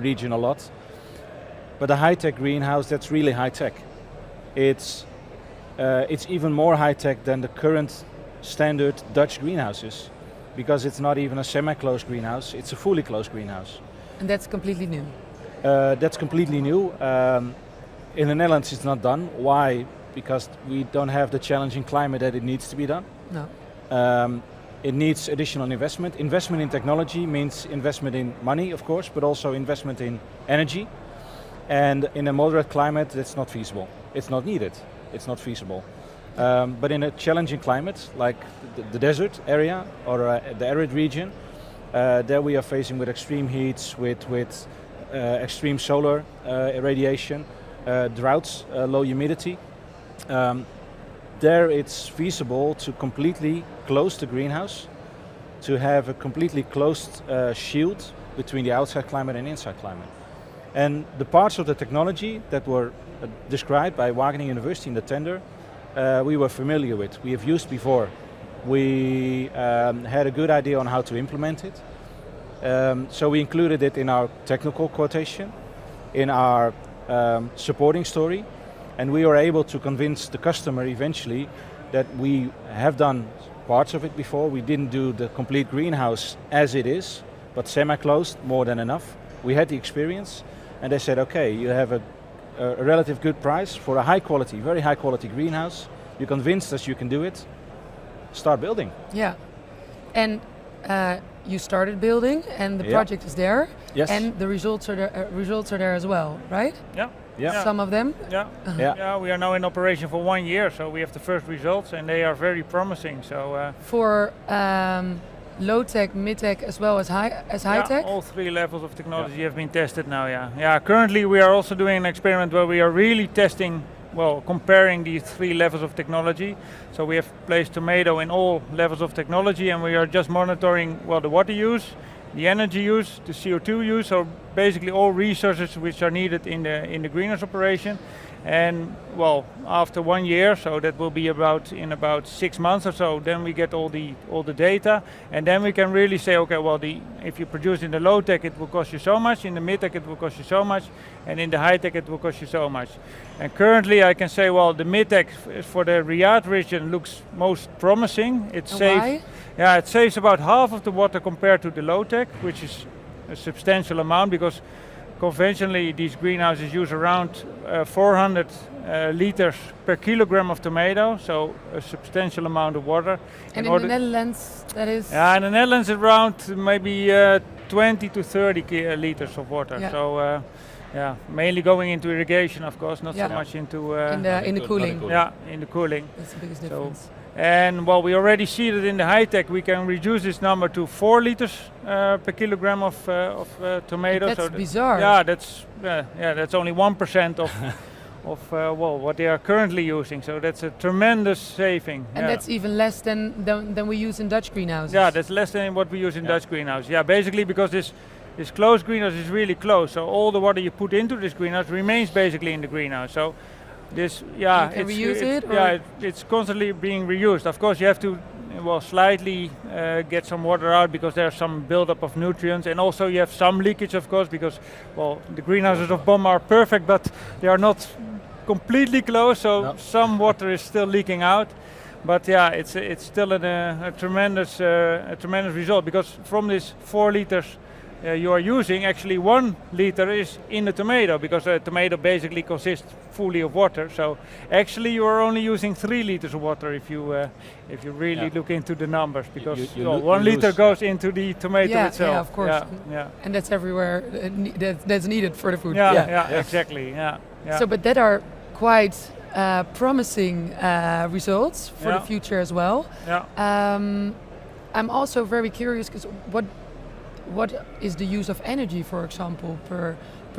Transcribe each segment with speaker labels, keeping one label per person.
Speaker 1: region a lot. But a high-tech greenhouse, that's really high-tech. It's even more high-tech than the current standard Dutch greenhouses, because it's not even a semi-closed greenhouse, it's a fully closed greenhouse.
Speaker 2: And that's completely new?
Speaker 1: That's completely new. In the Netherlands it's not done. Why? Because we don't have the challenging climate that it needs to be done.
Speaker 2: No.
Speaker 1: It needs additional investment. Investment in technology means investment in money, of course, but also investment in energy. And in a moderate climate, that's not feasible. It's not needed. It's not feasible. But in a challenging climate, like the desert area or the arid region, there we are facing with extreme heats, with extreme solar irradiation, droughts, low humidity. There it's feasible to completely close the greenhouse, to have a completely closed shield between the outside climate and inside climate. And the parts of the technology that were described by Wageningen University in the tender, we were familiar with, we have used before. We had a good idea on how to implement it. So we included it in our technical quotation, in our supporting story, and we were able to convince the customer eventually that we have done parts of it before. We didn't do the complete greenhouse as it is, but semi-closed, more than enough. We had the experience, and they said, okay, you have a relative good price for a high quality, very high quality greenhouse. You convinced us you can do it. Start building.
Speaker 2: Yeah, and you started building, and the project is there.
Speaker 1: Yes.
Speaker 2: And the results are there as well, right?
Speaker 3: Yeah.
Speaker 1: Yeah.
Speaker 2: Some of them.
Speaker 3: Yeah. Yeah. We are now in operation for 1 year, so we have the first results, and they are very promising. So
Speaker 2: for low tech, mid tech, as well as high tech.
Speaker 3: All three levels of technology have been tested now. Yeah. Currently, we are also doing an experiment where we are really testing. Well, comparing these three levels of technology. So we have placed tomato in all levels of technology, and we are just monitoring the water use, the energy use, the CO2 use, so basically all resources which are needed in the greenhouse operation. And after 1 year, so that will be in about 6 months or so, then we get all the data, and then we can really say, okay, if you produce in the low tech, it will cost you so much, in the mid tech it will cost you so much, and in the high tech it will cost you so much. And currently I can say, the mid tech for the Riyadh region looks most promising. It saves, it saves about half of the water compared to the low tech, which is a substantial amount, because conventionally these greenhouses use around 400 liters per kilogram of tomato, so a substantial amount of water.
Speaker 2: And in the Netherlands, that is?
Speaker 3: Yeah, in the Netherlands around maybe 20 to 30 liters of water. Yeah. So mainly going into irrigation, of course, not so much into
Speaker 2: in the cooling.
Speaker 3: Yeah, in the cooling.
Speaker 2: That's the biggest difference.
Speaker 3: And we already see that in the high tech we can reduce this number to 4 liters per kilogram of tomatoes.
Speaker 2: That's bizarre.
Speaker 3: Yeah, that's only 1% of what they are currently using. So that's a tremendous saving.
Speaker 2: And that's even less than we use in Dutch greenhouses.
Speaker 3: Yeah, that's less than what we use in Dutch greenhouses. Yeah, basically because this closed greenhouse is really close. So all the water you put into this greenhouse remains basically in the greenhouse. So it's constantly being reused. Of course, you have to slightly get some water out because there's some buildup of nutrients, and also you have some leakage, of course, because the greenhouses of BOM are perfect, but they are not completely closed, so some water is still leaking out. But it's still a tremendous result, because from this 4 liters you are using, actually 1 liter is in the tomato, because a tomato basically consists fully of water. So actually you are only using 3 liters of water if you really look into the numbers, because 1 liter goes into the tomato itself.
Speaker 2: Yeah, of course.
Speaker 3: Yeah.
Speaker 2: And that's everywhere that's needed for the food.
Speaker 3: Yeah, exactly. Yeah.
Speaker 2: So, but that are quite promising results for the future as well.
Speaker 3: Yeah.
Speaker 2: I'm also very curious, because what is the use of energy, for example, per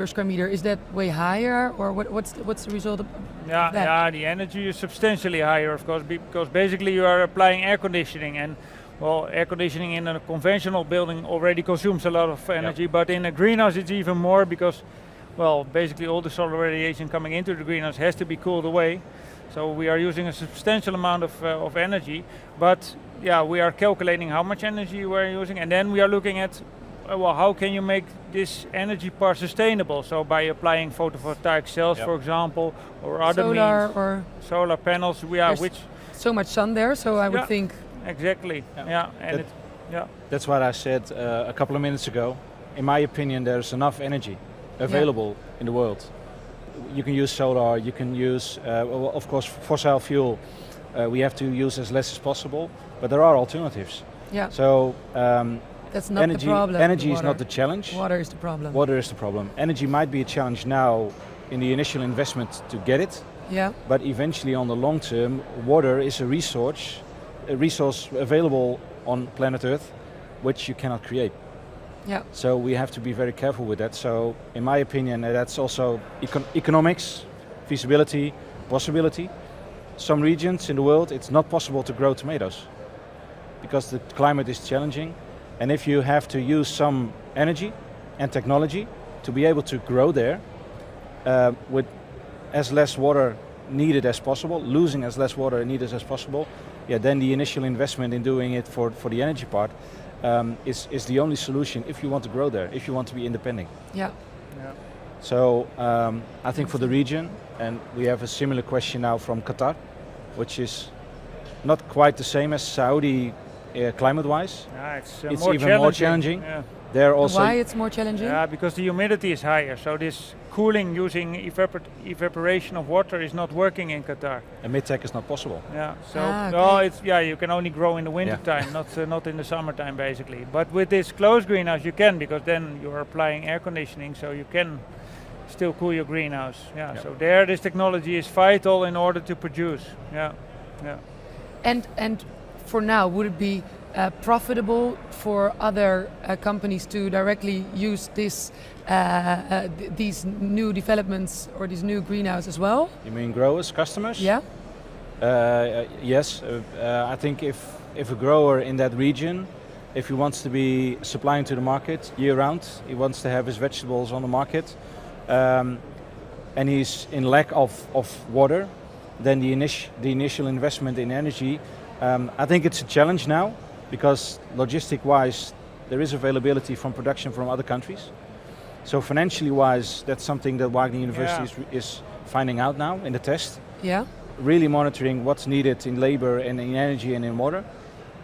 Speaker 2: square meter? Is that way higher, or what's the result of that?
Speaker 3: Yeah, the energy is substantially higher, of course, because basically you are applying air conditioning, and air conditioning in a conventional building already consumes a lot of energy, but in a greenhouse it's even more, because basically all the solar radiation coming into the greenhouse has to be cooled away. So we are using a substantial amount of energy, but we are calculating how much energy we are using, and then we are looking at well, how can you make this energy part sustainable? So by applying photovoltaic cells, for example, or other
Speaker 2: solar
Speaker 3: means,
Speaker 2: or
Speaker 3: solar panels. Which
Speaker 2: so much sun there, so I would think
Speaker 3: exactly. And
Speaker 1: that's what I said a couple of minutes ago. In my opinion, there's enough energy available in the world. You can use solar. You can use, of course, fossil fuel. We have to use as less as possible, but there are alternatives.
Speaker 2: Yeah.
Speaker 1: So
Speaker 2: that's not the problem.
Speaker 1: Energy is not the challenge.
Speaker 2: Water is the problem.
Speaker 1: Water is the problem. Energy might be a challenge now in the initial investment to get it.
Speaker 2: Yeah.
Speaker 1: But eventually, on the long term, water is a resource available on planet Earth, which you cannot create.
Speaker 2: Yeah.
Speaker 1: So we have to be very careful with that. So, in my opinion, that's also economics, feasibility, possibility. Some regions in the world, it's not possible to grow tomatoes because the climate is challenging. And if you have to use some energy and technology to be able to grow there with as less water needed as possible, losing as less water needed as possible, then the initial investment in doing it for the energy part is the only solution if you want to grow there, if you want to be independent.
Speaker 2: Yeah.
Speaker 1: So I think for the region, and we have a similar question now from Qatar, which is not quite the same as Saudi climate-wise.
Speaker 3: It's
Speaker 1: more even more challenging.
Speaker 3: Yeah.
Speaker 1: They're also
Speaker 2: Why it's more challenging?
Speaker 3: Yeah, because the humidity is higher. So this cooling using evaporation of water is not working in Qatar.
Speaker 1: And mid-tech is not possible.
Speaker 3: Yeah. So
Speaker 2: okay.
Speaker 3: you can only grow in the winter time, not in the summertime basically. But with this closed greenhouse you can, because then you are applying air conditioning, so you can still cool your greenhouse. Yeah. So there, this technology is vital in order to produce. Yeah.
Speaker 2: And for now, would it be profitable for other companies to directly use this, these new developments or these new greenhouses as well?
Speaker 1: You mean growers, customers?
Speaker 2: Yeah.
Speaker 1: Yes. I think if a grower in that region, if he wants to be supplying to the market year-round, he wants to have his vegetables on the market, and he's in lack of water, then the initial investment in energy, I think it's a challenge now, because logistic-wise, there is availability from production from other countries. So financially-wise, that's something that Wagner University is finding out now in the test.
Speaker 2: Yeah.
Speaker 1: Really monitoring what's needed in labor and in energy and in water.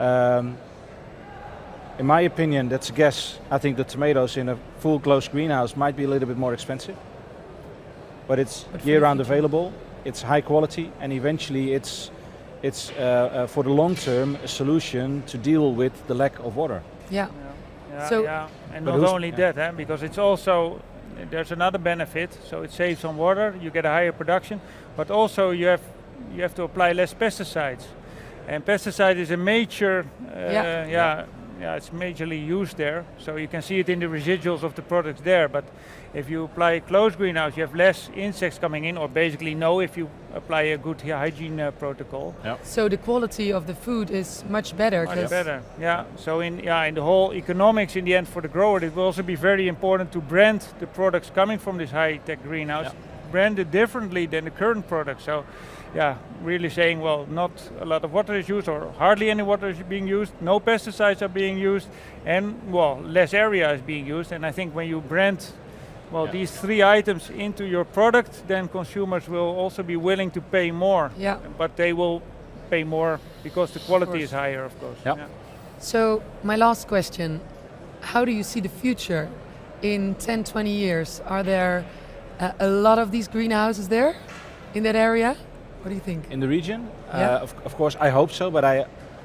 Speaker 1: In my opinion, that's a guess. I think the tomatoes in a full closed greenhouse might be a little bit more expensive. But it's year-round available, it's high quality, and eventually it's for the long term a solution to deal with the lack of water.
Speaker 2: Yeah.
Speaker 3: And not only that, because it's also, there's another benefit. So it saves on water, you get a higher production, but also you have to apply less pesticides. And pesticide is a major, it's majorly used there. So you can see it in the residuals of the products there. But if you apply closed greenhouse, you have less insects coming in, or basically no, if you apply a good hygiene protocol.
Speaker 1: Yep.
Speaker 2: So the quality of the food is much better.
Speaker 3: Much better, yeah. So in the whole economics, in the end, for the grower, it will also be very important to brand the products coming from this high-tech greenhouse, brand it differently than the current products. So, really saying, well, not a lot of water is used, or hardly any water is being used, no pesticides are being used, and less area is being used. And I think when you brand these three items into your product, then consumers will also be willing to pay more.
Speaker 2: Yeah.
Speaker 3: But they will pay more because the quality is higher, of course.
Speaker 1: Yep.
Speaker 3: Yeah.
Speaker 2: So my last question, how do you see the future in 10, 20 years? Are there a lot of these greenhouses there in that area? What do you think?
Speaker 1: In the region? Of course, I hope so, but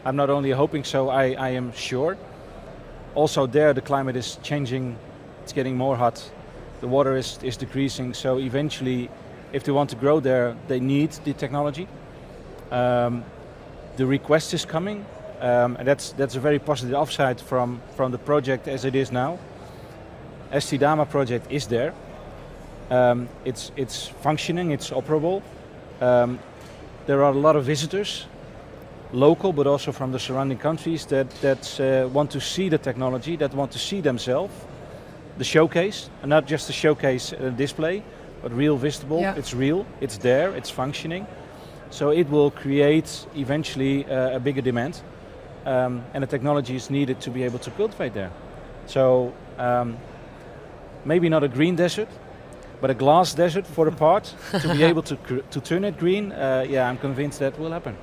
Speaker 1: I'm not only hoping so, I am sure. Also there, the climate is changing, it's getting more hot. The water is decreasing, so eventually, if they want to grow there, they need the technology. The request is coming, and that's a very positive upside from the project as it is now. ST Dama project is there. It's functioning, it's operable. There are a lot of visitors, local but also from the surrounding countries, that want to see the technology, that want to see themselves. The showcase, and not just the showcase display, but real visible. Yeah. It's real, it's there, it's functioning. So it will create eventually a bigger demand, and the technology is needed to be able to cultivate there. So maybe not a green desert, but a glass desert for a part to be able to turn it green. Yeah, I'm convinced that will happen.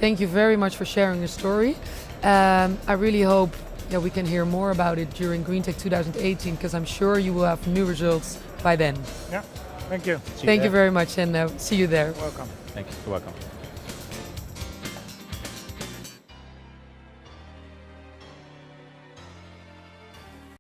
Speaker 2: Thank you very much for sharing your story. I really hope we can hear more about it during GreenTech 2018, because I'm sure you will have new results by then.
Speaker 3: Yeah, thank you.
Speaker 2: Thank you very much, and see you there.
Speaker 3: Welcome.
Speaker 1: Thank you. You're welcome.